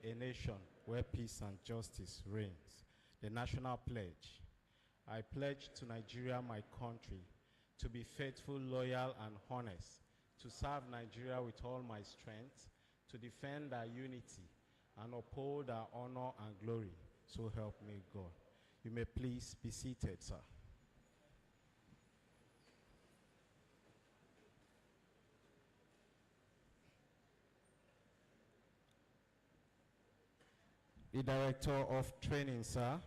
a nation where peace and justice reigns. The national pledge. I pledge to Nigeria, my country, to be faithful, loyal, and honest, to serve Nigeria with all my strength, to defend our unity, and uphold our honor and glory. So help me God. You may please be seated, sir. The Director of Training, sir,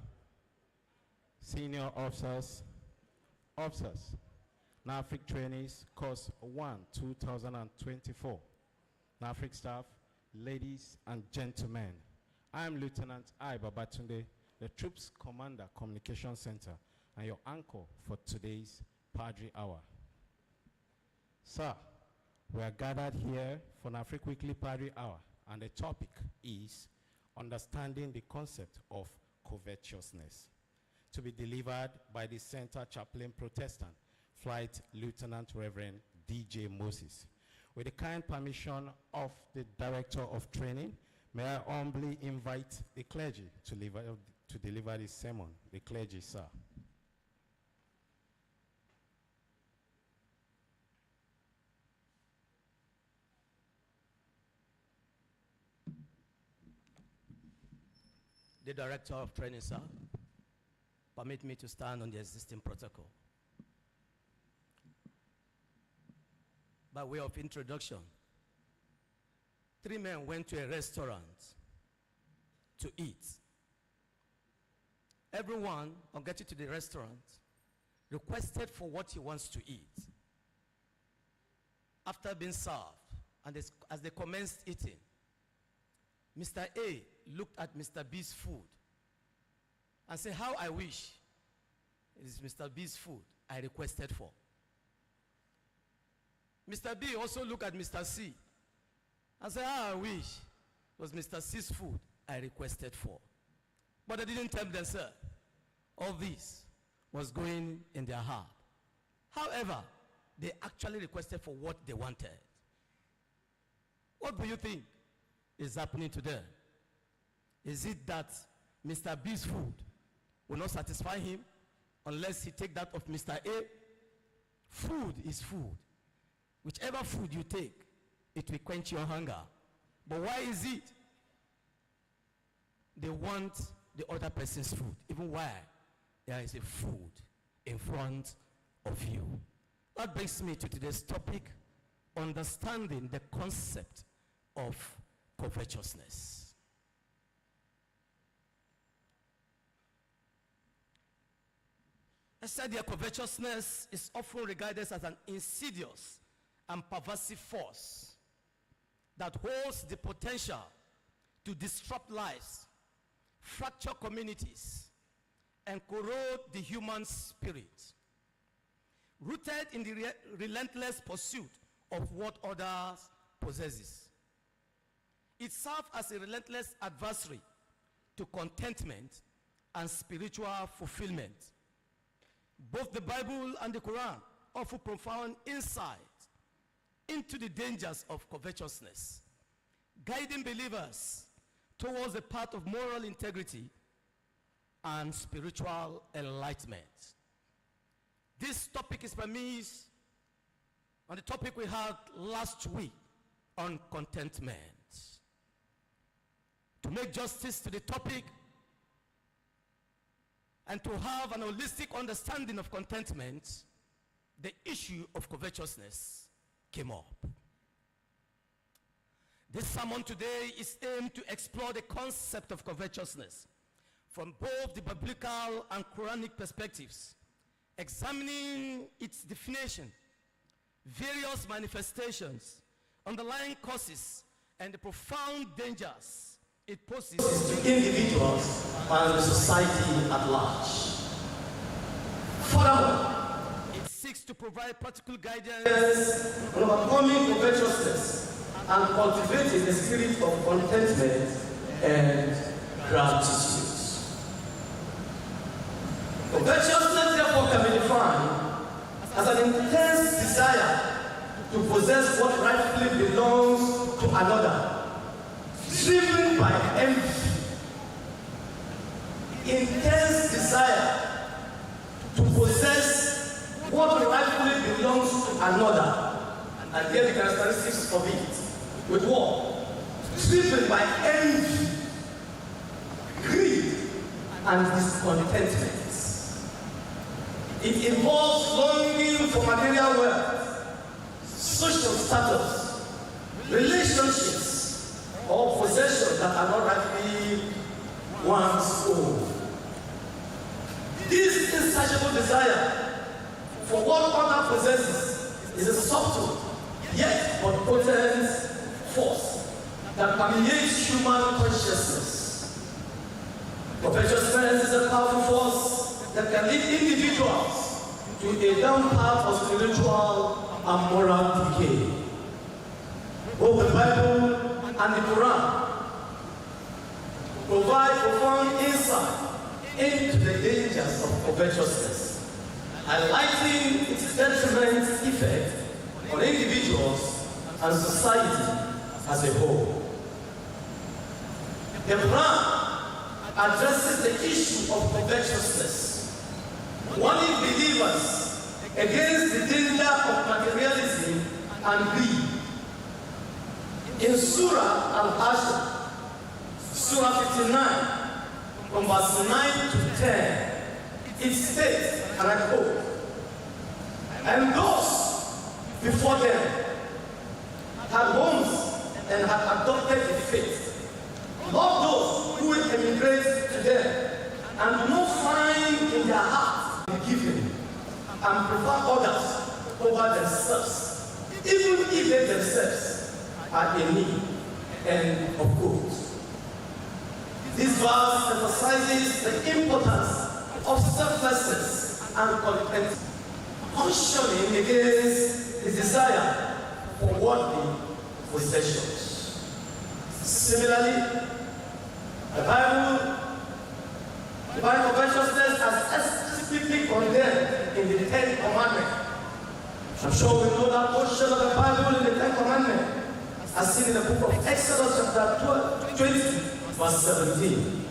senior officers, Nafrc trainees, course 1, 2024. Nafrc staff, ladies and gentlemen, I am Lieutenant I. Babatunde, the Troops Commander Communication Center, and your anchor for today's Padre Hour. Sir, we are gathered here for Nafrc Weekly Padre Hour, and the topic is understanding the concept of covetousness, to be delivered by the Center Chaplain Protestant, Flight Lieutenant Reverend DJ Moses. With the kind permission of the Director of Training, may I humbly invite the clergy to deliver this sermon. The clergy, sir. The Director of Training, sir, permit me to stand on the existing protocol. By way of introduction, 3 men went to a restaurant to eat. Everyone, on getting to the restaurant, requested for what he wants to eat. After being served, and as they commenced eating, Mr. A looked at Mr. B's food and said, "How I wish it is Mr. B's food I requested for." Mr. B also looked at Mr. C and said, "How I wish it was Mr. C's food I requested for." But they didn't tell themselves all this was going in their heart. However, they actually requested for what they wanted. What do you think is happening to them? Is it that Mr. B's food will not satisfy him unless he take that of Mr. A? Food is food. Whichever food you take, it will quench your hunger. But why is it they want the other person's food, even while there is a food in front of you? That brings me to today's topic, understanding the concept of covetousness. I said that covetousness is often regarded as an insidious and pervasive force that holds the potential to disrupt lives, fracture communities, and corrode the human spirit, rooted in the relentless pursuit of what others possesses. It serves as a relentless adversary to contentment and spiritual fulfillment. Both the Bible and the Quran offer profound insight into the dangers of covetousness, guiding believers towards a path of moral integrity and spiritual enlightenment. This topic is premised on the topic we had last week on contentment. To make justice to the topic and to have an holistic understanding of contentment, the issue of covetousness came up. This sermon today is aimed to explore the concept of covetousness from both the biblical and Quranic perspectives, examining its definition, various manifestations, underlying causes, and the profound dangers it poses to individuals and the society at large. Furthermore, it seeks to provide practical guidance on overcoming covetousness and cultivating the spirit of contentment and gratitude. Covetousness, therefore, can be defined as an intense desire to possess what rightfully belongs to another, driven by envy another. And here the characteristics of it. With what? Driven by envy, greed, and discontentment. It involves longing for material wealth, social status, relationships, or possessions that are not rightfully one's own. This insatiable desire for what other possesses is a subtle, yet but potent force that permeates human consciousness. Covetousness is a powerful force that can lead individuals to a down path of spiritual and moral decay. Both the Bible and the Quran provide profound insight into the dangers of covetousness, highlighting its detrimental effect on individuals and society as a whole. The Quran addresses the issue of covetousness, warning believers against the danger of materialism and greed. In Surah Al-Hashr, Surah 59, from verse 9 to 10, it states, and I quote, "And those before them had homes and had adopted the faith. Love those who will emigrate to them and do not find in their hearts the giving and prefer others over themselves, even if they themselves are in need." End of quote. This verse emphasizes the importance of selflessness and contentment, cautioning against the desire for worldly possessions. Similarly, the Bible divine covetousness as explicitly condemned in the 10th commandment. I'm sure we know that portion of the Bible in the 10th commandment, as seen in the book of Exodus chapter 20, verse 17.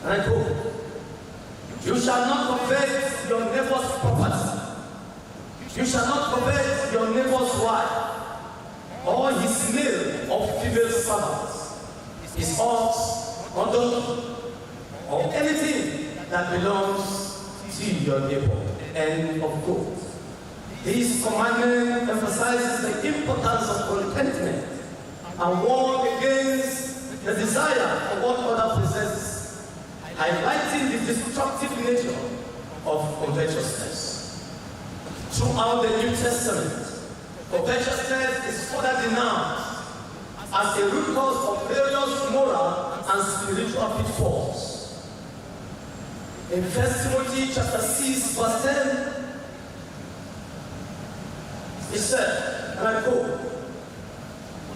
And I quote, "You shall not covet your neighbor's property. You shall not covet your neighbor's wife, or his male or female servants, his ox or donkey, or anything that belongs to your neighbor." End of quote. This commandment emphasizes the importance of contentment and warns against the desire for what other possesses, highlighting the destructive nature of covetousness. Throughout the New Testament, covetousness is further denounced as a root cause of various moral and spiritual pitfalls. In 1 Timothy chapter 6, verse 10, it said, and I quote,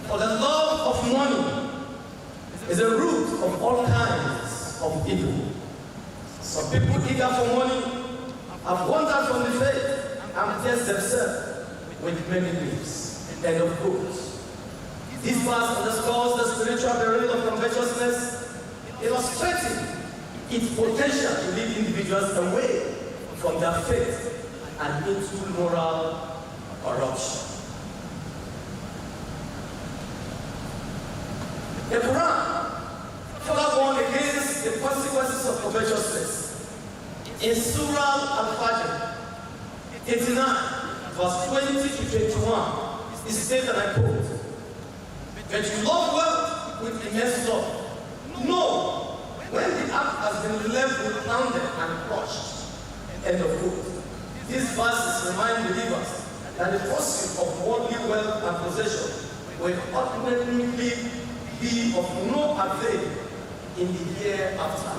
"For the love of money is a root of all kinds of evil. Some people eager for money have wandered from the faith and pierced themselves with many griefs." End of quote. This verse underscores the spiritual barrier of covetousness, illustrating its potential to lead individuals away from their faith and into moral corruption. The Quran further warned against the consequences of covetousness. In Surah Al-Fajr 89, verse 20 to 21, it states, and I quote, "But you love wealth with immense love. No, when the act has been leveled, pounded, and crushed." End of quote. These verses remind believers that the pursuit of worldly wealth and possession will ultimately be of no avail in the hereafter,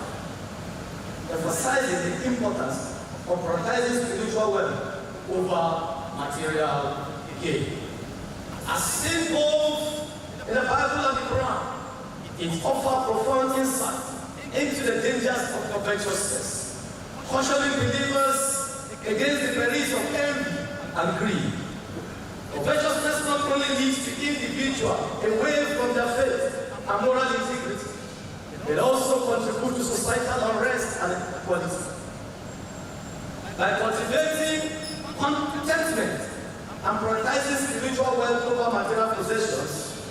emphasizing the importance of prioritizing spiritual wealth over material gain. As seen both in the Bible and the Quran, it offers profound insight into the dangers of covetousness, cautioning believers against the perils of envy and greed. Covetousness not only leads the individual away from their faith and moral integrity, it also contributes to societal unrest and inequality. By cultivating contentment and prioritizing spiritual wealth over material possessions,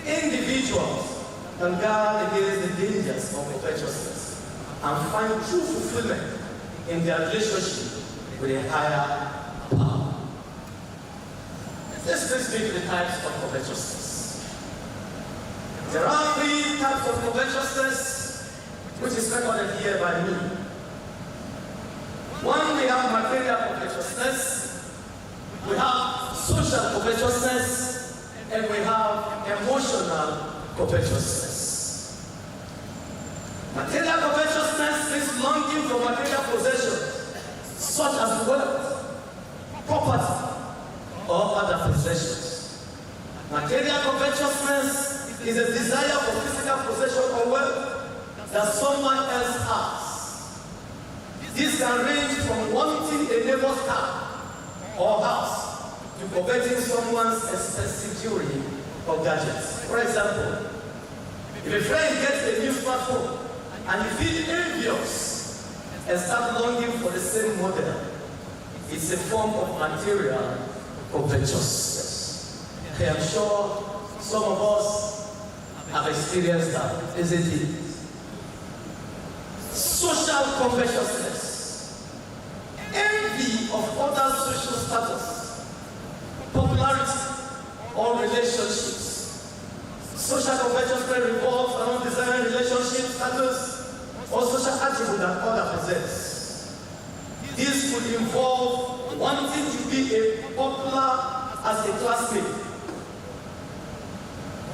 individuals can guard against the dangers of covetousness and find true fulfillment in their relationship with a higher power. This brings me to the types of covetousness. There are 3 types of covetousness, which is recorded here by me. One, we have material covetousness, we have social covetousness, and we have emotional covetousness. Material covetousness is longing for material possessions, such as wealth, property, or other possessions. Material covetousness is a desire for physical possession or wealth that someone else has. This can range from wanting a neighbor's car or house to coveting someone's expensive jewelry or gadgets. For example, if a friend gets a new smartphone and you feel envious and start longing for the same model, it's a form of material covetousness. I am sure some of us have experienced that, isn't it? Social covetousness, envy of other social status, popularity, or relationships. Social covetousness revolves around desiring relationship status or social attribute that others possess. This could involve wanting to be popular as a classmate,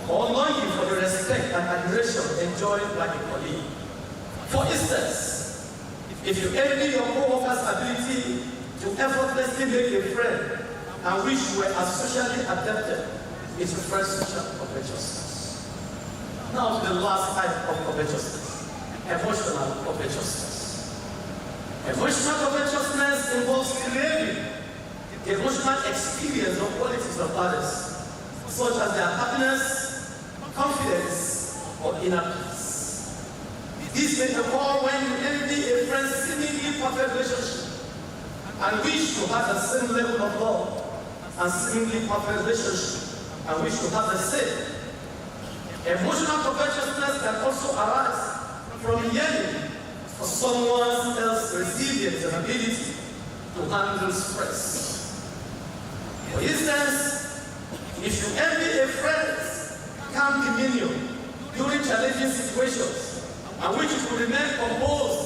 or longing for the respect and admiration enjoyed by a colleague. For instance, if you envy your co-worker's ability to effortlessly make a friend and wish you were as socially adapted, it's referred social covetousness. Now to the last type of covetousness, emotional covetousness. Emotional covetousness involves craving the emotional experience or qualities of others, such as their happiness, confidence, or inner peace. This may occur when you envy a friend's seemingly perfect relationship and wish to have the same level of love and seemingly perfect relationship and wish to have the same. Emotional covetousness can also arise from yearning for someone else's resilience and ability to handle stress. For instance, if you envy a friend's calm demeanor during challenging situations and wish you could remain composed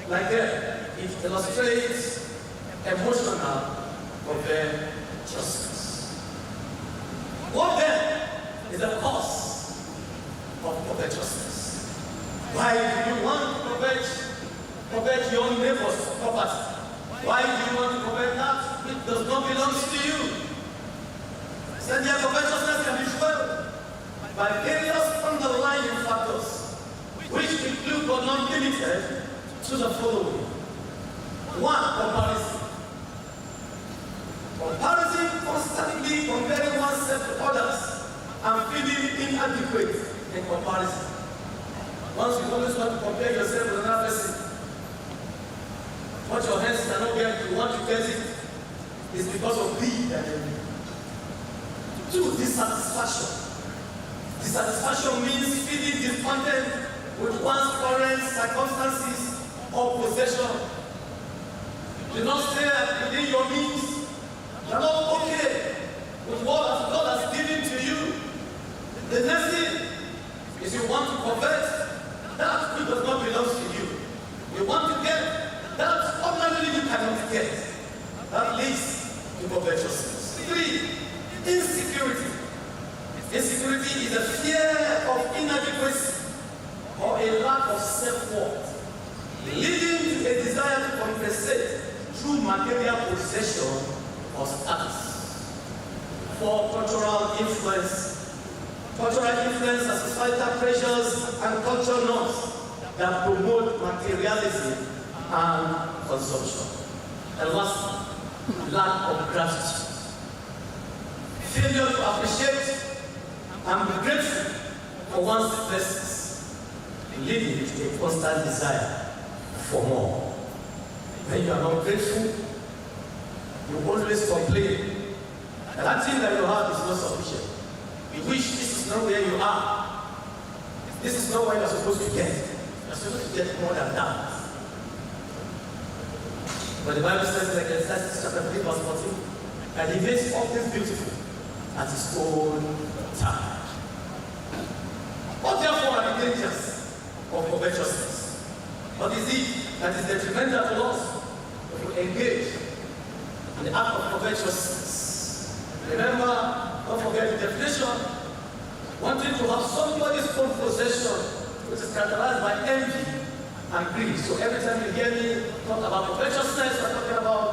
like that, it illustrates emotional covetousness. What then is the cause of covetousness? Why do you want to covet your neighbor's property? Why do you want to covet that which does not belong to you? Then their covetousness can be fueled by various underlying factors, which include but not limited to the following. 1, comparison. Comparison, constantly comparing oneself to others and feeling inadequate in comparison. Once you always want to compare yourself with another person, what your hands cannot get, you want to get it, is because of greed and envy. 2, dissatisfaction. Dissatisfaction means feeling discontent with one's current circumstances or possession. Do not stay within your means. You are not okay with what God has given to you. The next thing is you want to covet that which does not belong to you. You want to get that ordinarily you cannot get. That leads to covetousness. 3, insecurity. Insecurity is a fear of inadequacy or a lack of self-worth, leading to a desire to compensate through material possession or status. 4, cultural influence. Cultural influence are societal pressures and cultural norms that promote materialism and consumption. And lastly, lack of gratitude. Failure to appreciate and be grateful for one's blessings, leading to a constant desire for more. When you are not grateful, you always complain That thing that you have is not sufficient. You wish this is not where you are. This is not where you're supposed to get. You're supposed to get more than that. But the Bible says in Ecclesiastes chapter 3 verse 14, that he makes all things beautiful at his own time. What therefore are the dangers of covetousness? What is it that is detrimental to us if we engage in the act of covetousness? Remember, don't forget the definition. Wanting to have somebody's own possession, which is characterized by envy and greed. So every time you hear me talk about covetousness, we're talking about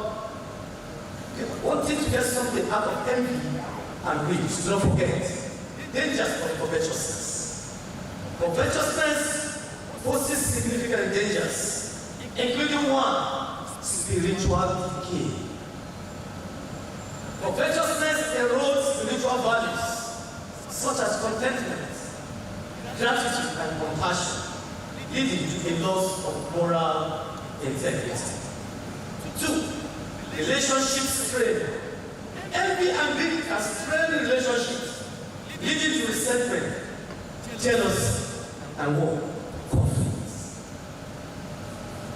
wanting to get something out of envy and greed. So don't forget dangers of covetousness. Covetousness poses significant dangers, including one, spiritual decay. Covetousness erodes spiritual values such as contentment, gratitude, and compassion, leading to a loss of moral integrity. 2, relationship strain. Envy and greed can strain relationships, leading to resentment, jealousy, and war, conflicts.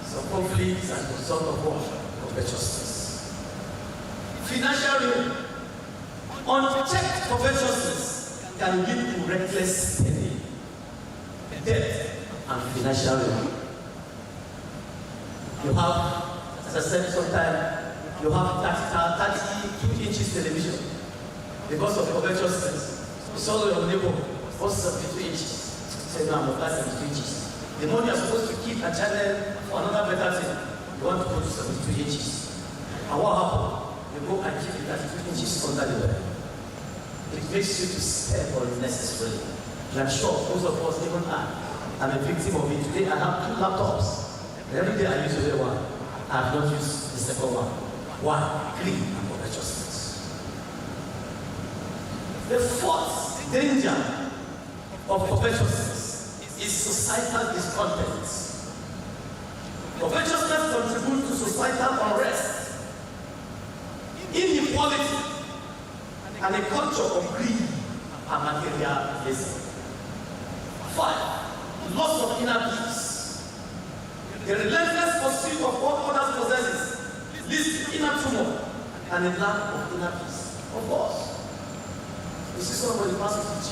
So conflicts as a result of what? Covetousness. Financial ruin. Unchecked covetousness can lead to reckless spending, debt, and financial ruin. You have, as I said sometime, you have 32 inches television because of covetousness. You saw your neighbor, what's 72 inches? Say, no, I'm going to buy 72 inches. The money you're supposed to keep a channel for another better thing, you want to go to 72 inches. And what happened? You go and keep the 32 inches under the bed. It makes you to spend unnecessarily. And I'm sure most of us, even I'm a victim of it. Today I have 2 laptops. And every day I use the one. I have not used the second one. Why? Greed and covetousness. The 4th danger of covetousness is societal discontent. Covetousness contributes to societal unrest, inequality, and a culture of greed and materialism. 5, loss of inner peace. The relentless pursuit of what others possesses leads to inner tumult and a lack of inner peace. Of course, you see somebody passing to G,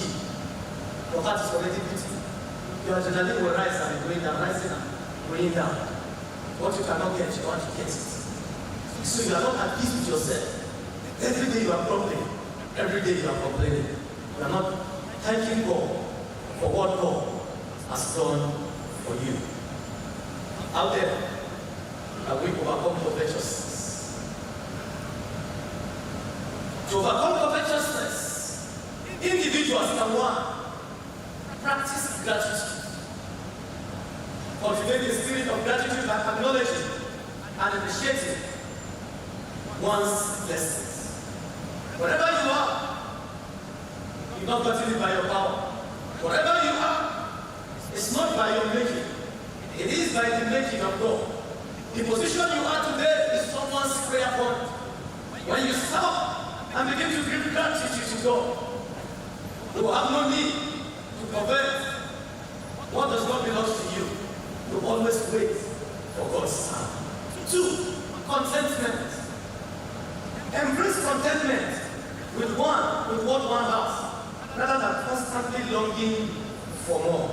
your heart is already beating. Your adrenaline will rise and be going down, rising and going down. What you cannot get, you want to get it. So you are not at peace with yourself. Every day you are grumbling. Every day you are complaining. You are not thanking God for what God has done for you. Out there, that we overcome covetousness. To overcome covetousness, individuals can 1, practice gratitude. Cultivate the spirit of gratitude by acknowledging and appreciating one's blessings. Wherever you are, you're not gotten it by your power. Whatever you are, it's not by your making. It is by the making of God. The position you are today is someone's prayer point. When you stop and begin to give gratitude to God, you will have no need to covet what does not belong to you. You always wait for God's time. 2, contentment. Embrace contentment with what one has, rather than constantly longing for more.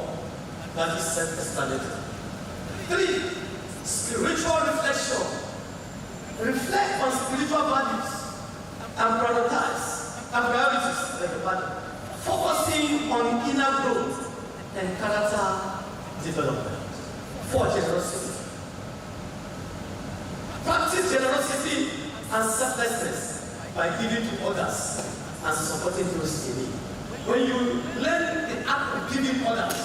That is self-explanatory. 3, spiritual reflection. Reflect on spiritual values and priorities, focusing on inner growth and character development. 4, generosity. Practice generosity and selflessness by giving to others and supporting those in need. When you learn the act of giving others,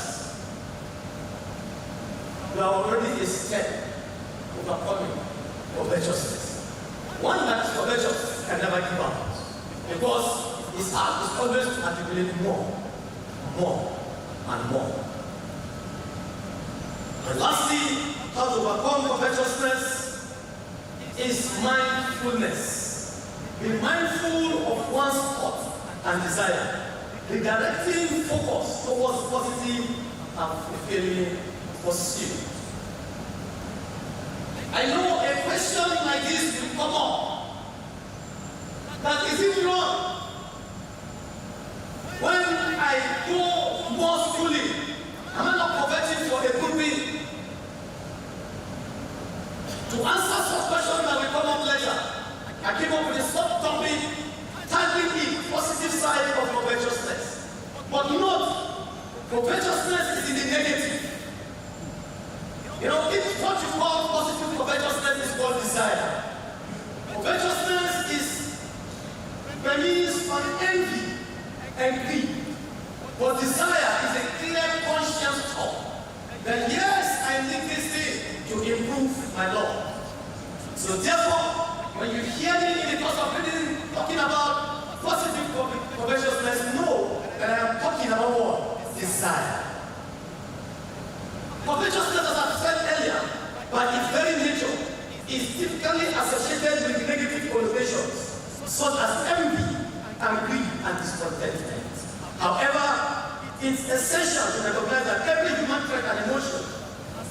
you are already a step overcoming covetousness. One that is covetous can never give up, because his heart is always to accumulate more, and more. And lastly, how to overcome covetousness is mindfulness. Be mindful of one's thought and desire, redirecting focus towards positive and fulfilling pursuit. I know a question like this will come up. That is it wrong? When I go more schooling, am I not coveting for a good thing? To answer such questions that will come up later, I came up with a subtopic titling it positive side of covetousness. But note, covetousness is in the negative. You know, if what you call positive covetousness is called desire. Covetousness is premised on envy and greed. But desire is a clear conscious thought that yes, I need this thing to improve my law. So therefore, when you hear me in the course of reading talking about positive covetousness, know that I am talking about what? Desire. Covetousness, as I said earlier, by its very nature, is typically associated with negative connotations, such as envy and greed and discontentment. However, it's essential to recognize that every human trait and emotion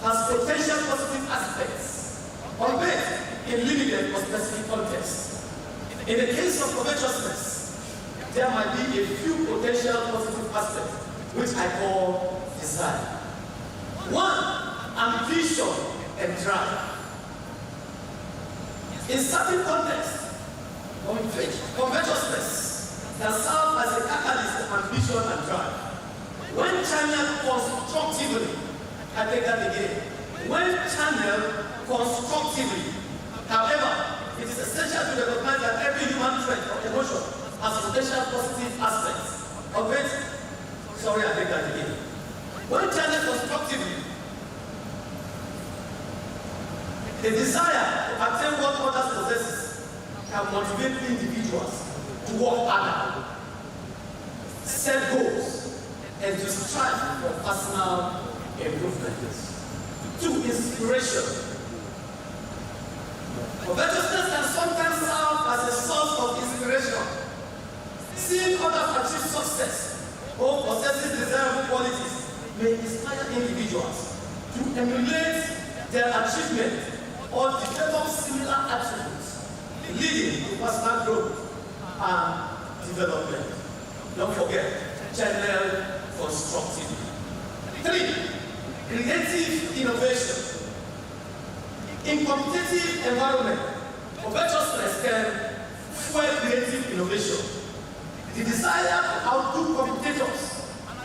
has potential positive aspects, albeit in limited or specific contexts. In the case of covetousness, there might be a few potential positive aspects, which I call desire. One, ambition and drive. In certain contexts, covetousness can serve as a catalyst of ambition and drive. When channeled constructively, I take that again. When channeled constructively, however, it is essential to recognize that every human trait or emotion has potential positive aspects of it. Sorry, I take that again. When channeled constructively, the desire to attain what others possess can motivate individuals to work harder, set goals, and to strive for personal improvement. Two, inspiration. Covetousness can sometimes serve as a source of inspiration. Seeing others achieve success or possessing desirable qualities may inspire individuals to emulate their achievement or develop similar attributes, leading to personal growth and development. Don't forget, channel constructively. Three, creative innovation. In competitive environment, covetousness can fuel creative innovation. The desire to outdo competitors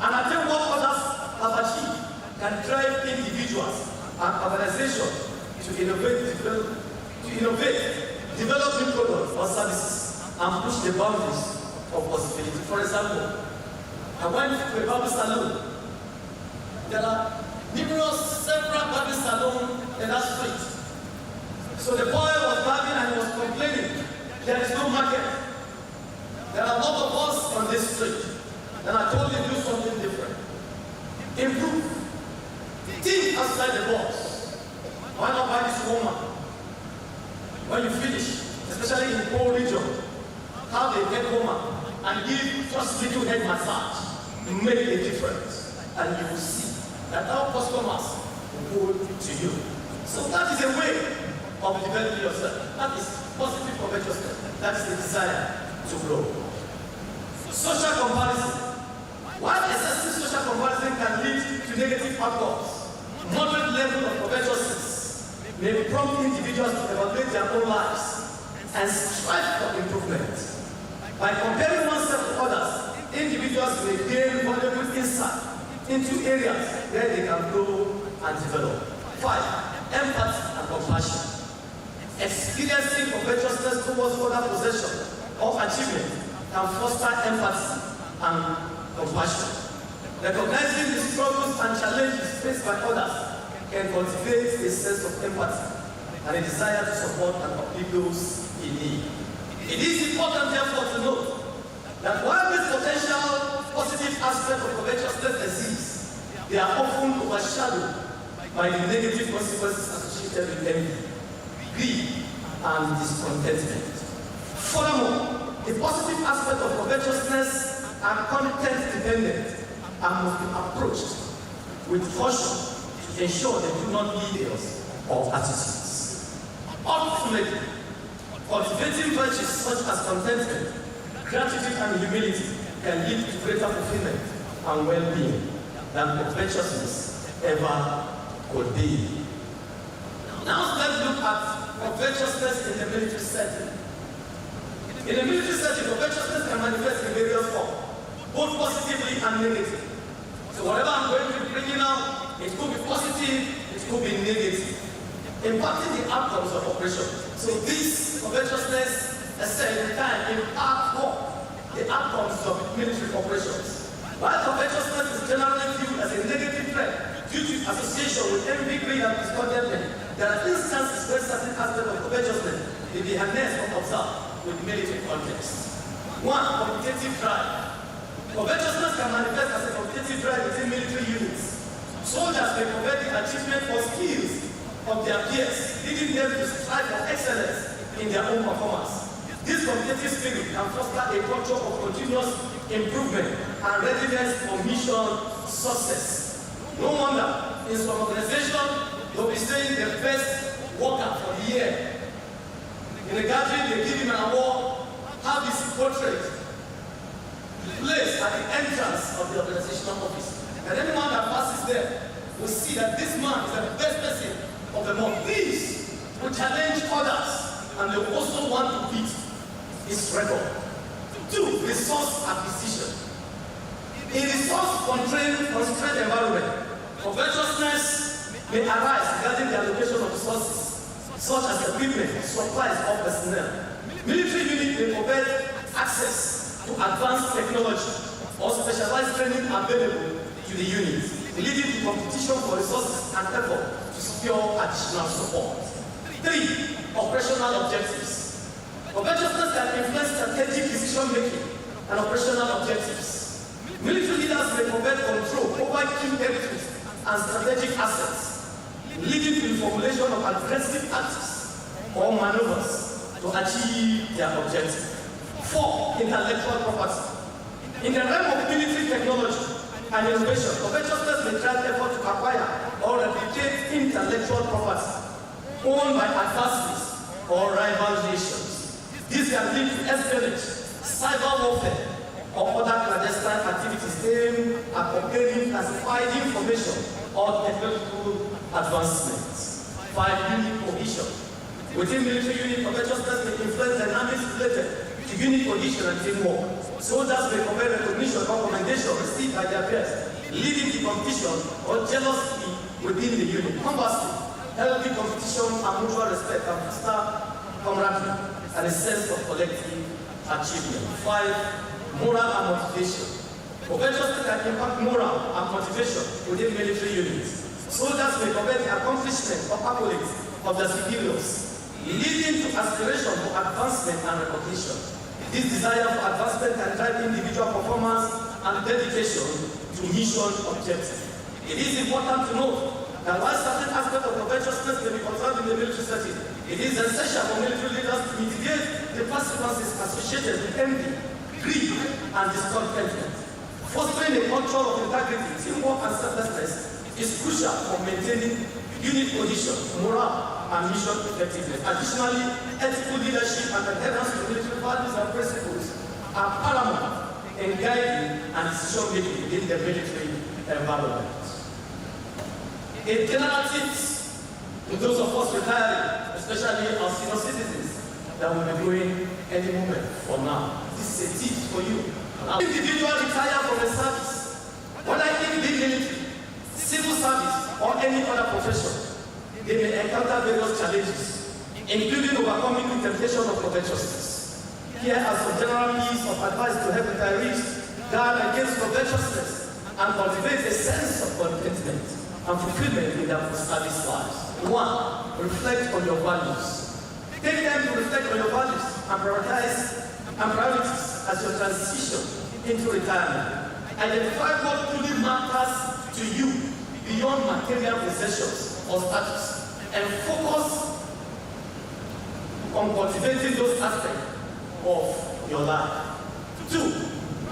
and attain what others have achieved can drive individuals and organizations to innovate, develop new products or services, and push the boundaries of possibility. For example, I went to a barber salon. There are several barber salons in that street. So the boy was barbing and he was complaining, there is no market. There are a lot of us on this street. Then I told him, do something different. Improve. Think outside the box. Why not buy this woman? When you finish, especially in the poor region, have a head woman and give just little head massage to make a difference. And you will see that our customers will go to you. So that is a way of developing yourself. That is positive covetousness. That is the desire to grow. Social comparison. While excessive social comparison can lead to negative outcomes, moderate level of covetousness may prompt individuals to evaluate their own lives and strive for improvement. By comparing oneself to others, individuals may gain valuable insight into areas where they can grow and develop. 5. Empathy and compassion. Experiencing covetousness towards other possession or achievement can foster empathy and compassion. Recognizing the struggles and challenges faced by others can cultivate a sense of empathy and a desire to support and uplift those in need. It is important, therefore, to note that while this potential positive aspect of covetousness exists, they are often overshadowed by the negative consequences associated with envy, greed, and discontentment. Furthermore, the positive aspect of covetousness are content dependent and must be approached with caution to ensure they do not lead us or attitudes. Ultimately, cultivating virtues such as contentment, gratitude, and humility can lead to greater fulfillment and well-being than covetousness ever could be. Now let's look at covetousness in the military setting. In the military setting, covetousness can manifest in various forms, both positively and negatively. So whatever I'm going to be bringing out, it could be positive, it could be negative, impacting the outcomes of operation. So this covetousness, as said in time, impact the outcomes of military operations. While covetousness is generally viewed as a negative threat due to association with envy, greed, and discontentment, there are instances where certain aspects of covetousness may be harnessed or observed with military context. One, competitive drive. Covetousness can manifest as a competitive drive within military units. Soldiers may covet the achievement or skills of their peers, leading them to strive for excellence in their own performance. This competitive spirit can foster a culture of continuous improvement and readiness for mission success. No wonder, in some organizations, they'll be saying the best worker for the year. In a gathering, they give him an award, have his portrait placed at the entrance of the organizational office. And anyone that passes there will see that this man is the best person of the month. These will challenge others, and they also want to beat his record. Two, resource acquisition. In resource-constrained environment, covetousness may arise regarding the allocation of resources, such as equipment, supplies, or personnel. Military units may covet access to advanced technology or specialized training available to the units, leading to competition for resources and effort to secure additional support. Three, operational objectives. Covetousness can influence strategic decision-making and operational objectives. Military leaders may covet control over key territories and strategic assets, leading to the formulation of aggressive tactics or maneuvers to achieve their objective. Four, intellectual property. In the realm of military technology and innovation, covetousness may drive effort to acquire or replicate intellectual property owned by adversaries or rival nations. This can lead to espionage, cyber warfare, or other clandestine activities aimed at obtaining classified information or technological advancements. Five, unit cohesion. Within military unit, covetousness may influence dynamics related to unit cohesion and teamwork. Soldiers may covet recognition or commendation received by their peers, leading to competition or jealousy within the unit. Conversely, healthy competition and mutual respect can foster camaraderie and a sense of collective achievement. Five, moral and motivation. Covetousness can impact moral and motivation within military units. Soldiers may covet the accomplishment or accolades of their superiors, leading to aspiration for advancement and recognition. This desire for advancement can drive individual performance and dedication to mission objectives. It is important to note that while certain aspects of covetousness may be observed in the military setting, it is essential for military leaders to mitigate the consequences associated with envy, greed, and discontentment. Fostering a culture of integrity, teamwork, and selflessness is crucial for maintaining unit cohesion, morale, and mission effectiveness. Additionally, ethical leadership and adherence to military values and principles are paramount in guiding and decision-making within the military environment. A general tips to those of us retiring, especially our senior citizens, that will be going any moment from now. This is a tip for you. Individuals retire from a service, whether in the military, civil service, or any other profession, they may encounter various challenges, including overcoming the temptation of covetousness. Here are some general pieces of advice to help retirees guard against covetousness and cultivate a sense of contentment and fulfillment in their post-service lives. One, reflect on your values. Take time to reflect on your values and priorities as you transition into retirement. Identify what truly matters to you beyond material possessions or status, and focus on cultivating those aspects of your life. 2,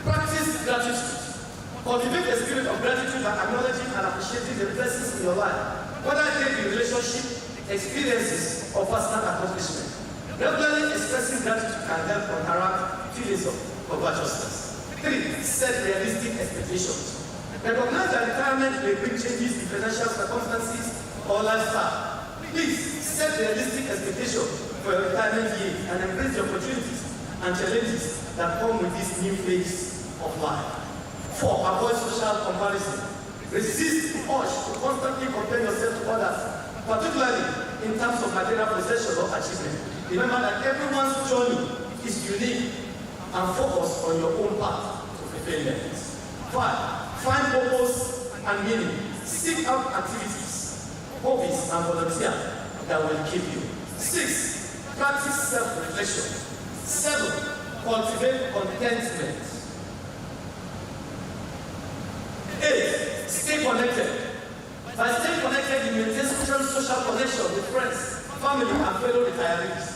practice gratitude. Cultivate a spirit of gratitude by acknowledging and appreciating the blessings in your life, whether they be relationship, experiences, or personal accomplishment. Regularly expressing gratitude can help counteract feelings of covetousness. 3, set realistic expectations. Recognize that retirement may bring changes in financial circumstances or lifestyle. Please set realistic expectations for your retirement years and embrace the opportunities and challenges that come with this new phase of life. 4, avoid social comparison. Resist the urge to constantly compare yourself to others, particularly in terms of material possession or achievement. Remember that everyone's journey is unique and focus on your own path to fulfillment. 5, find purpose and meaning. Seek out activities, hobbies, and volunteer that will keep you. 6, practice self-reflection. 7, cultivate contentment. 8, stay connected. By staying connected, you maintain social connection with friends, family, and fellow retirees.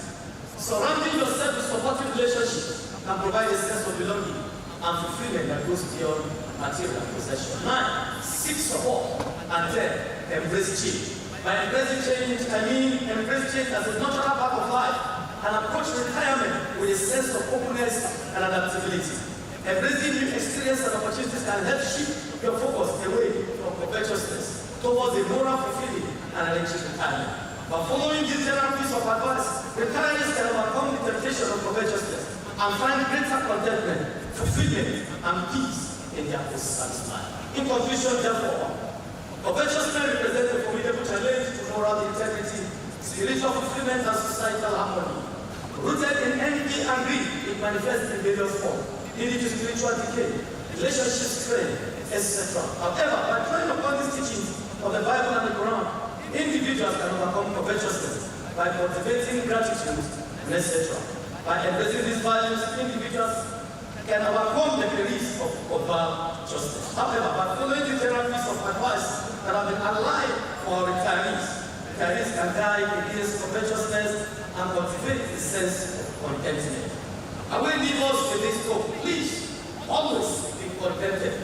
Surrounding yourself with supportive relationships can provide a sense of belonging and fulfillment that goes beyond material possession. 9, seek support. And 10, embrace change. By embracing change, I mean embrace change as a natural part of life and approach retirement with a sense of openness and adaptability. Embracing new experiences and opportunities can help shift your focus away from covetousness towards a moral fulfilling and enriching retirement. By following these general pieces of advice, retirees can overcome the temptation of covetousness and find greater contentment, fulfillment, and peace in their post-service life. In conclusion, therefore, covetousness represents a formidable challenge to moral integrity, spiritual fulfillment, and societal harmony. Rooted in envy and greed, it manifests in various forms, leading to spiritual decay, relationship strain, etc. However, by drawing upon these teachings of the Bible and the Quran, individuals can overcome covetousness by cultivating gratitude, etc. By embracing these values, individuals can overcome the perils of covetousness. However, by following the general piece of advice that have been aligned for retirees can guide against covetousness and cultivate a sense of contentment. I will leave us with this hope. Please, always be contented.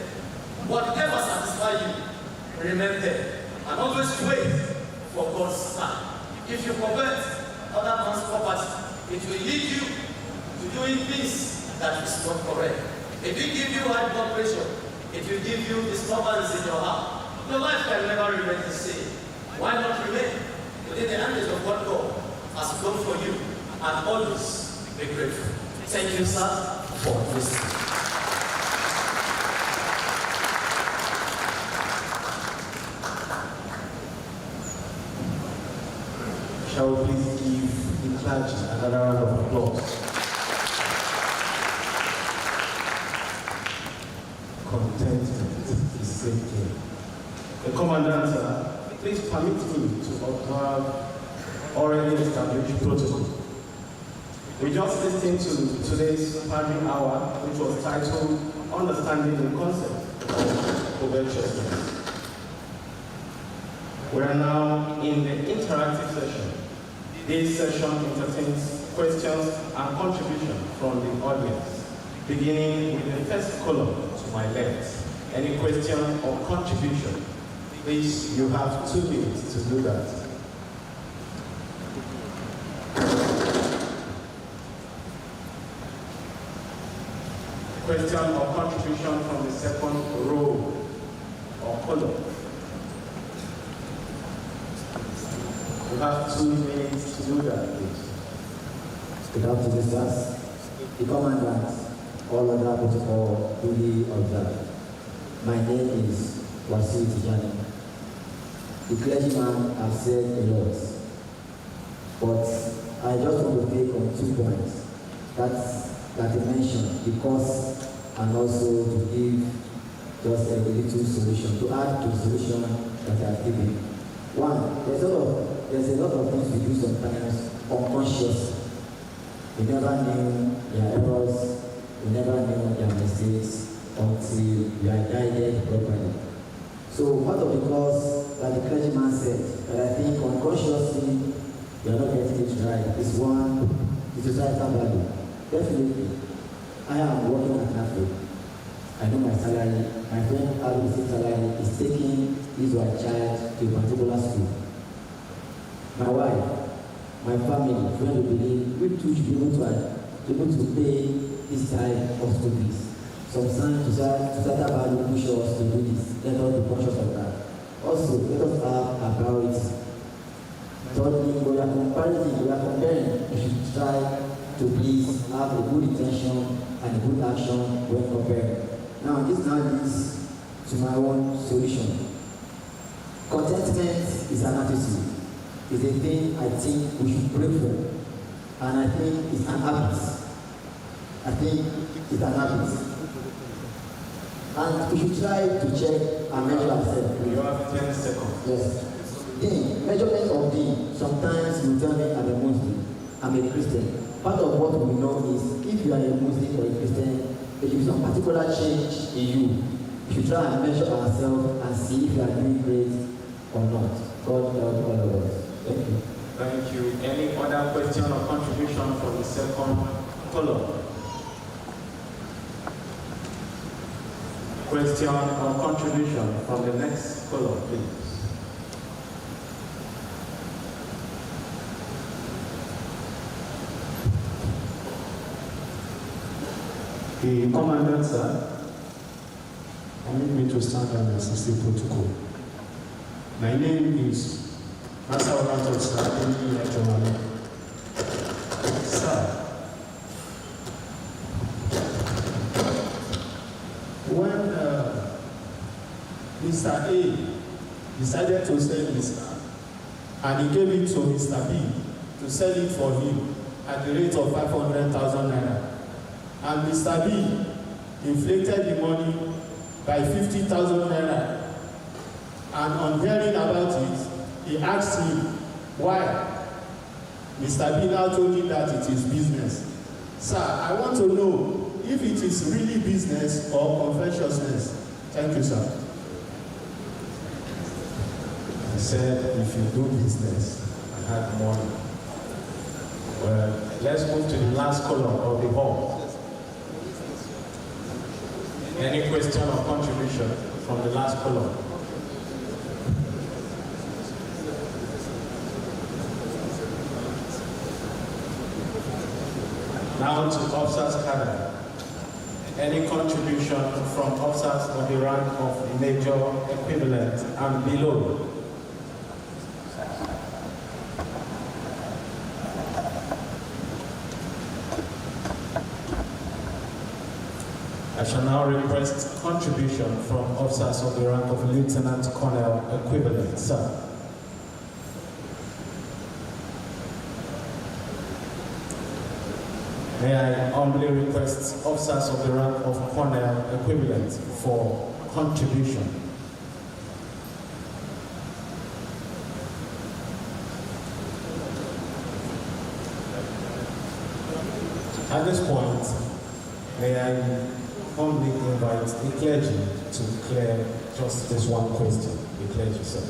Whatever satisfies you, remain there. And always wait for God's time. If you covet other man's property, it will lead you to doing things that is not correct. It will give you high blood pressure. It will give you disturbance in your heart. Your life can never remain the same. Why not remain within the hands of what God has done for you and always be grateful. Thank you, sir, for listening. Shall we please give the clergy another round of applause? Contentment is safety. The Commandant, please permit me to observe already established protocol. We just listened to today's Padre Hour, which was titled Understanding the Concept of Covetousness. We are now in the interactive session. This session entertains questions and contributions from the audience, beginning with the first column to my left. Any question or contribution, please, you have 2 minutes to do that. Question or contribution from the second row or column. You have 2 minutes to do that, please. Good afternoon, sirs. The Commandant, all other protocol duly observed. My name is Wasi Tijani. The clergyman has said a lot, but I just want to take on 2 points that he mentioned, the cause and also to give just a little solution, to add to the solution that I have given. One, there's a lot of things we do sometimes unconsciously. We never knew their errors, we never knew their mistakes until we are guided properly. So part of the cause that the clergyman said, that I think unconsciously we are not getting it right, is one, the societal value. Definitely. I am working at Nafrc. I know my salary. My friend has the same salary is taking his or her child to a particular school. My wife, my family, friends will believe we too should be able to pay this type of school fees. Sometimes societal value push us to do this. Let us be conscious of that. Also, let us have a priority. Thirdly, we are comparing. We should try to please have a good intention and a good action when comparing. Now, this now leads to my own solution. Contentment is an attitude. It's a thing I think we should pray for. And I think it's an habit. I think it's an habit. And we should try to check and measure ourselves. You have 10 seconds. Yes. The measurement of the, sometimes you tell me I'm a Muslim, I'm a Christian. Part of what we know is if you are a Muslim or a Christian, there should be some particular change in you. We should try and measure ourselves and see if you are doing great or not. God help all of us. Thank you. Thank you. Any other question or contribution from the second column? Question or contribution from the next column, please. The Commandant, sir, permit me to stand on the assistant protocol. My name is Master Oranto, sir. Sir, when Mr. A decided to sell his car, and he gave it to Mr. B to sell it for him at the rate of 500,000 naira. And Mr. B inflated the money by 50,000 naira. And on hearing about it, he asked him why. Mr. B now told him that it is business. Sir, I want to know if it is really business or covetousness. Thank you, sir. I said, if you do business, I have money. Well, let's move to the last column of the hall. Any question or contribution from the last column? Now to officers' cadre. Any contribution from officers of the rank of major, equivalent, and below? I shall now request contribution from officers of the rank of Lieutenant Colonel equivalent. Sir. May I humbly request officers of the rank of Colonel equivalent for contribution. At this point, may I humbly invite the clergy to clear just this one question. The clergy, sir.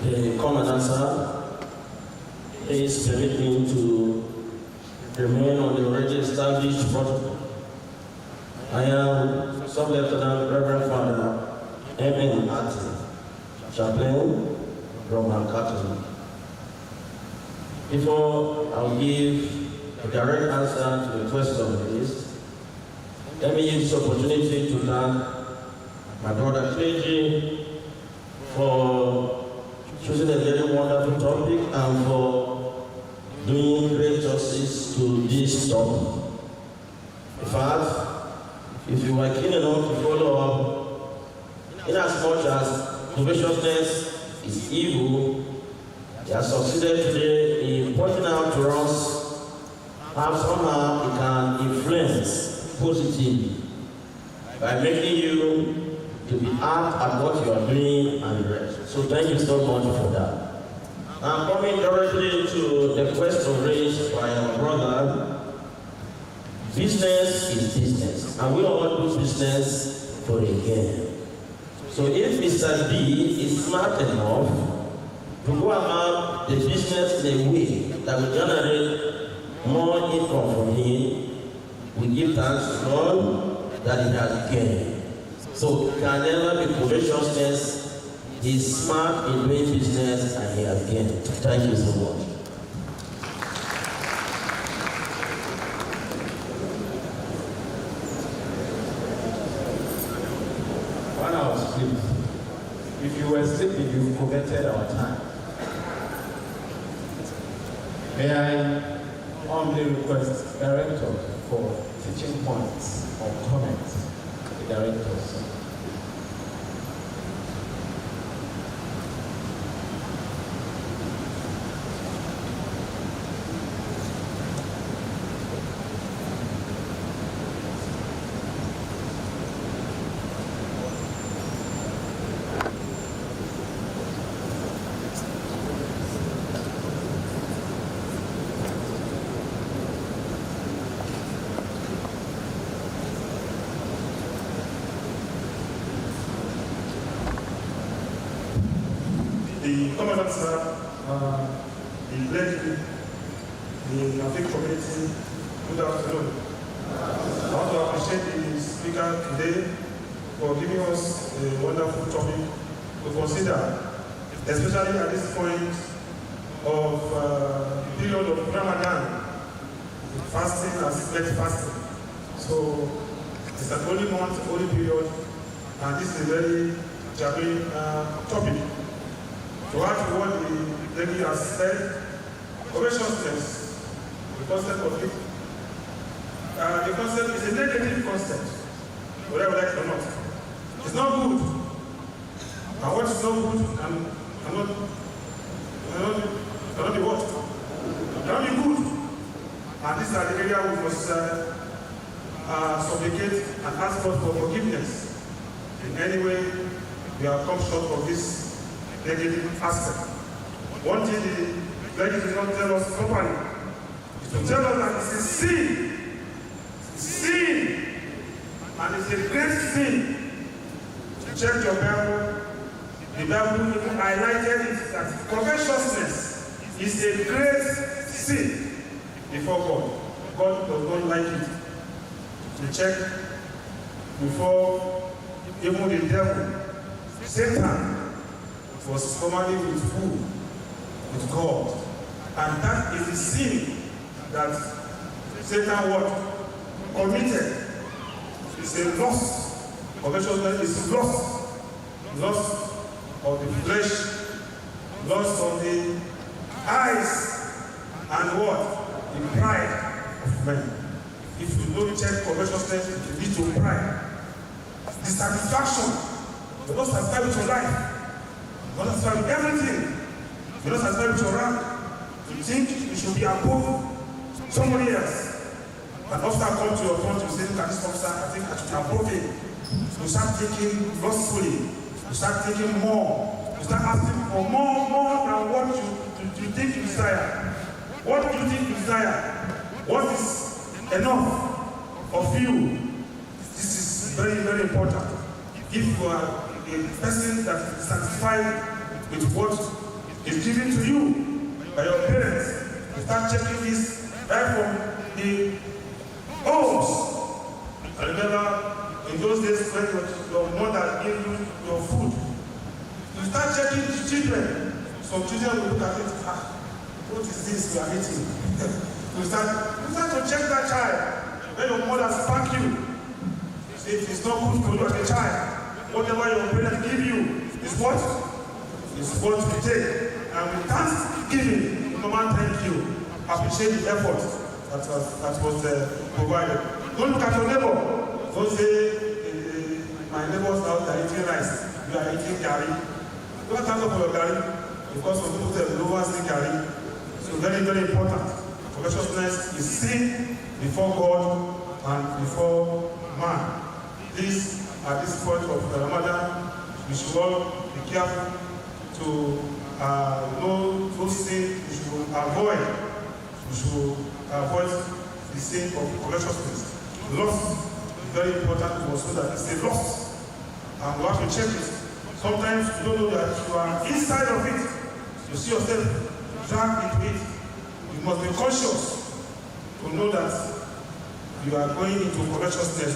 The Commandant, sir, please permit me to remain on the already established protocol. I am Sub-Lieutenant Reverend Father M.N. Ati, Chaplain, Roman Catholic. Before I'll give a direct answer to the question raised, let me use this opportunity to thank my brother clergy for choosing a very wonderful topic and for doing great justice to this topic. In fact, if you were keen enough to follow up, in as much as covetousness is evil, they have succeeded today in pointing out to us how somehow it can influence positively by making you to be apt at what you are doing and the rest. So thank you so much for that. I'm coming directly to the question raised by our brother. Business is business, and we all do business for a gain. So if Mr. B is smart enough to go about the business in a way that will generate more income from him, we give thanks to God that he has gained. So can never be covetousness. He's smart in doing business and he has gained. Thank you so much. When I was asleep, if you were sleeping, you coveted our time. May I humbly request directors for teaching points or comments? The directors. The Commandant Sir, the lady, the Nafrc community, good afternoon. I want to appreciate the speaker today for giving us a wonderful topic to consider, especially at this point of the period of Ramadan, fasting and split fasting. So it's an holy month, holy period, and this is a very germane topic. To add to what the lady has said, covetousness, the concept of it, the concept is a negative concept, whether we like it or not. It's not good. And what is not good cannot be what? Cannot be good. And these are the areas we must supplicate and ask God for forgiveness. In any way, we have come short of this negative aspect. One thing the lady did not tell us properly is to tell us that it's a sin. Sin. And it's a great sin. Check your Bible. The Bible even highlighted it that covetousness is a great sin before God. God does not like it. To check before even the devil, Satan, was formerly with who? With God. And that is the sin that Satan what? Committed. It's a loss. Covetousness is loss. Loss of the flesh, loss of the eyes, and what? The pride of men. If you don't check covetousness, it will lead to pride. Dissatisfaction. You're not satisfied with your life. You're not satisfied with everything. You're not satisfied with your rank. You think you should be above somebody else. An officer comes to your front, you say, look at this officer, I think I should be above him. You start thinking lustfully. You start thinking more. You start asking for more than what you think you desire. What do you think you desire? What is enough of you? This is very, very important. If you are a person that is satisfied with what is given to you by your parents, you start checking this right from the homes. I remember in those days when your mother gave you your food, you start checking the children. Some children will look at it, what is this we are eating? you start to check that child. When your mother spank you, say it is not good for you as a child. Whatever your parents give you is what? Is what you take. And with thanksgiving, no man thank you. Appreciate the effort that was provided. Don't look at your neighbor. Don't say, my neighbor's house, they are eating rice. You are eating curry. Don't thank God for your curry. Because some people say, lower still curry. So very, very important. Covetousness is sin before God and before man. Please, at this point of Ramadan, we should all be careful to know those things we should avoid. We should avoid the sin of covetousness. Loss is very important to us so that it's a loss. and you have to check it. Sometimes you don't know that you are inside of it. You see yourself dragged into it. You must be conscious to know that you are going into covetousness.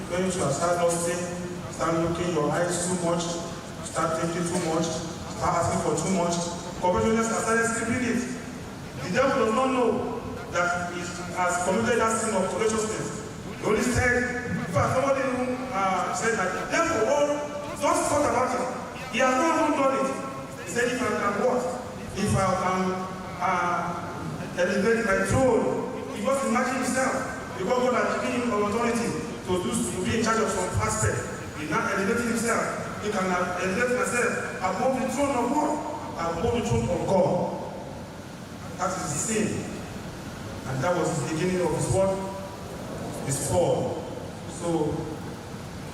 Going to start lusting, start looking your eyes too much, start thinking too much, start asking for too much. Covetousness has started sleeping it. The devil does not know that he has committed that sin of covetousness. He only said, in fact, somebody who said that the devil just thought about it. He has not even done it. He said, if I can what? If I can elevate my throne, he just imagine himself. Because God has given him authority to be in charge of some aspect. He's not elevating himself. He can elevate myself above the throne of God, above the throne of God. That is the sin. And that was the beginning of his what? His fall. So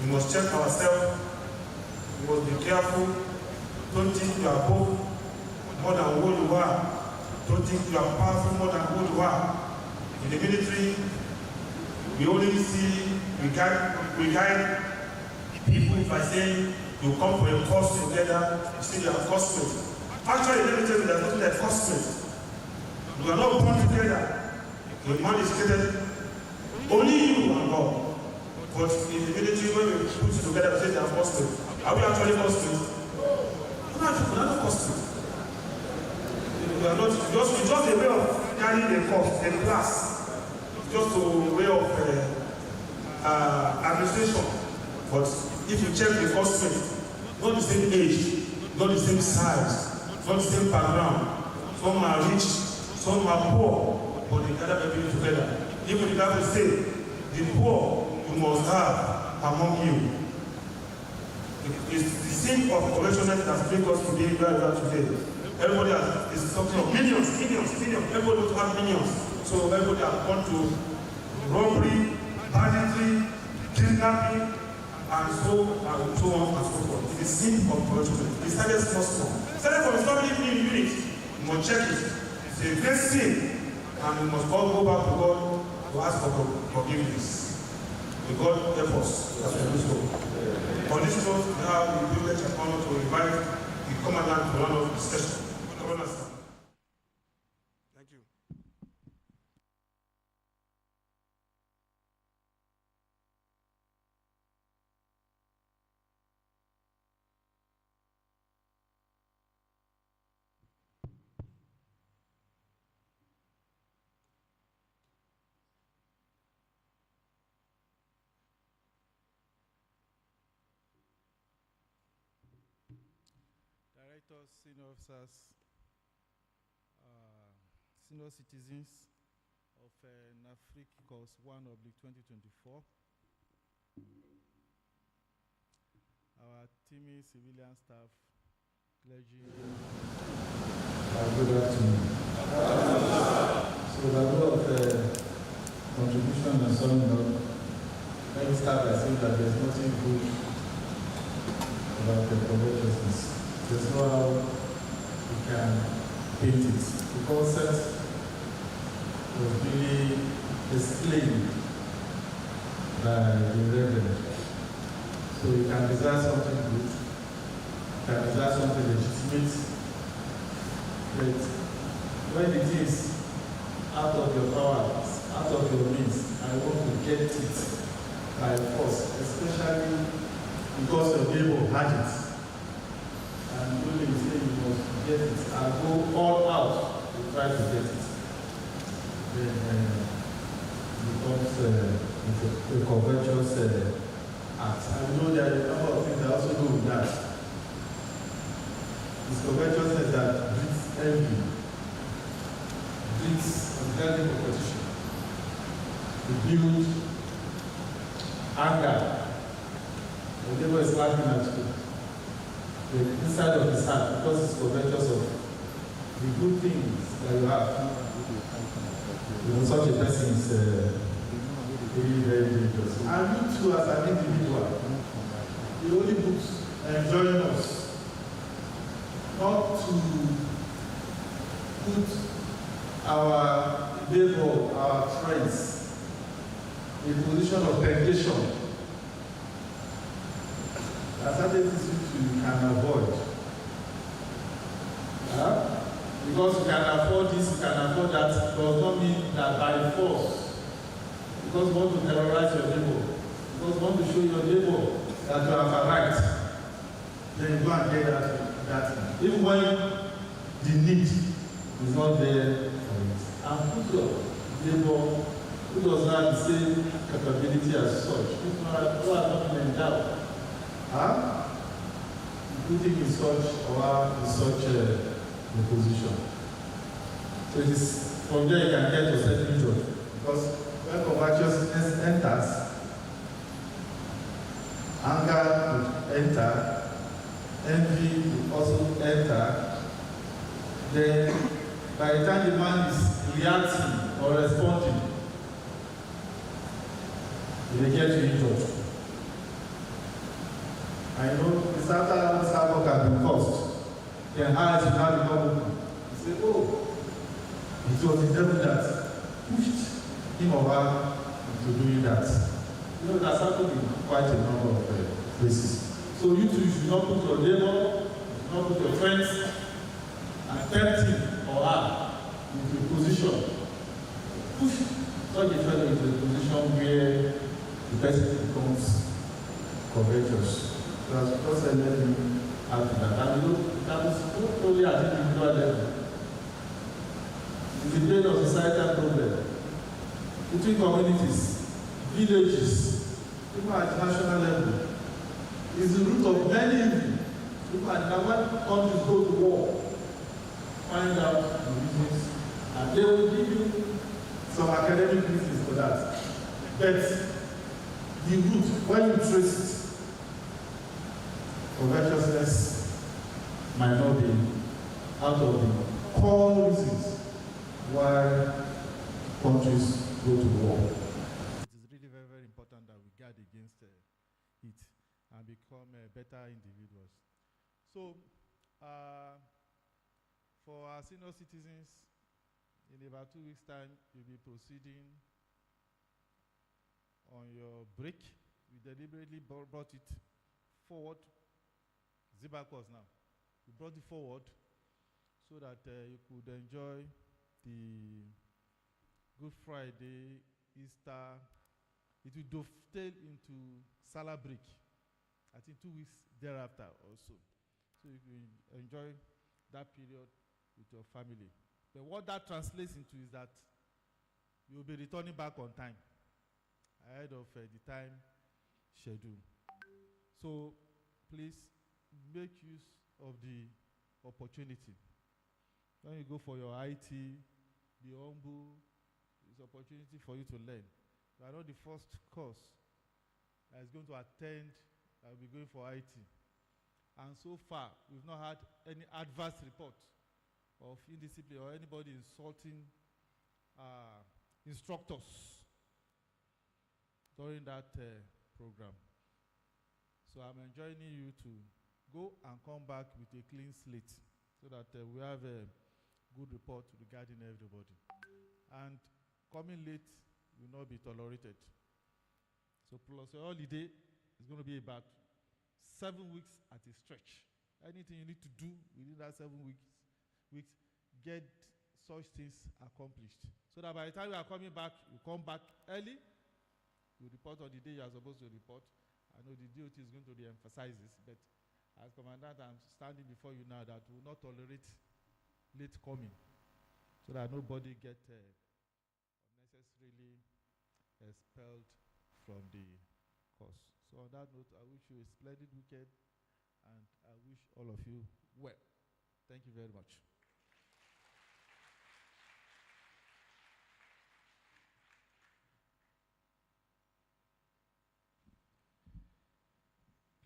we must check ourselves. We must be careful. Don't think you are above more than who you are. Don't think you are powerful more than who you are. In the military, we only we guide people by saying you come for a course together, you see they are cosmates. Actually, let me tell you, there's nothing like cosmates. We are not born together. The man is created, only you and God. But in the military, when we put it together, we say they are cosmates. Are we actually cosmates? We are not cosmates. We are not, it's just a way of carrying a cost, a class. Just a way of administration. But if you check the cosmate, not the same age, not the same size, not the same background. Some are rich, some are poor, but they gather everything together. Even the Bible says, the poor you must have among you. It's the sin of covetousness that brings us to be where we are today. Everybody is talking of millions. Everybody wants to have millions. So everybody has gone to robbery, banditry, kidnapping, and so on and so forth. It is sin of covetousness. It started small. It started from a family unit. You must check it. It's a great sin, and we must all go back to God to ask for forgiveness. May God help us as we do so. On this note, we have the privilege and honor to invite the commandant to run off the session. Thank you. Directors, senior officers, senior citizens of Nafrc course 1/2024, our teamy civilian staff, clergy. Good afternoon. So the role of contribution and summing up, let me start by saying that there's nothing good about the covetousness. There's no how we can paint it. The concept was really explained by the Reverend. So you can desire something good, you can desire something legitimate, but when it is out of your power, out of your means, I want to get it by force, especially because your neighbor had it. And only say you must get it and go all out to try to get it. Then becomes a covetous act. I know there are a number of things that also do with that. It's covetousness that breeds envy, breeds unhealthy competition, it builds anger. The neighbor is laughing at you. The inside of his heart, because it's covetous of the good things that you have. You know, such a person is really very dangerous. And you too, as an individual, the Holy Books enjoying us not to put our neighbor, our friends, in a position of temptation. are certain things which you can avoid. Because you can afford this, you can afford that, does not mean that by force. Because you want to terrorize your neighbor, because you want to show your neighbor that you have a right, then you go and get that. Even when the need is not there for it. And put your neighbor who does not have the same capability as such, who are not been endowed. Putting in such or in such a position. So it is from there you can get to certain joy. Because when covetousness enters, anger will enter, envy will also enter. Then by the time the man is reacting or responding, he will get to injured. I know it's after this havoc has been caused, then eyes will now become open. You say, oh, it was the devil that pushed him or her into doing that. You know, that's happened in quite a number of places. So you too should not put your neighbor, you should not put your friends, and tempt him or her into a position. Push such a fellow into a position where the person becomes covetous. Just let me add to that. And you know, that is not only at the individual level. It's a great of societal problem. Between communities, villages, even at the national level. It's the root of many evils. Even when countries go to war, find out the reasons, and they will give you some academic reasons for that. But the root, when you trace it, covetousness might not be out of the core reasons why countries go to war. It is really very, very important that we guard against it and become better individuals. So, for our senior citizens, in about 2 weeks' time, you'll be proceeding on your break. We deliberately brought it forward. Backwards now. We brought it forward so that you could enjoy the Good Friday, Easter. It will dovetail into Salah break. I think 2 weeks thereafter also. So you can enjoy that period with your family. But what that translates into is that you will be returning back on time ahead of the time schedule. So please make use of the opportunity. When you go for your IT, be humble. It's an opportunity for you to learn. You are not the first course that is going to attend that will be going for IT. And so far, we've not had any adverse report of indiscipline or anybody insulting instructors during that program. So I'm enjoining you to go and come back with a clean slate so that we have a good report regarding everybody. And coming late will not be tolerated. So plus your holiday is going to be about 7 weeks at a stretch. Anything you need to do within that 7 weeks, get such things accomplished. So that by the time you are coming back, you come back early, you report on the day you are supposed to report. I know the DOT is going to re-emphasize this, but as Commandant, I'm standing before you now that we will not tolerate late coming so that nobody get unnecessarily expelled from the course. So on that note, I wish you a splendid weekend and I wish all of you well. Thank you very much.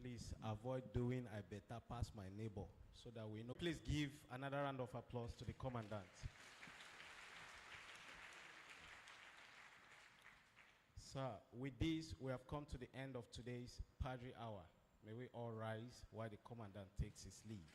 Please avoid doing I better pass my neighbor so that we know. Please give another round of applause to the commandant. Sir, with this, we have come to the end of today's Padre Hour. May we all rise while the commandant takes his leave.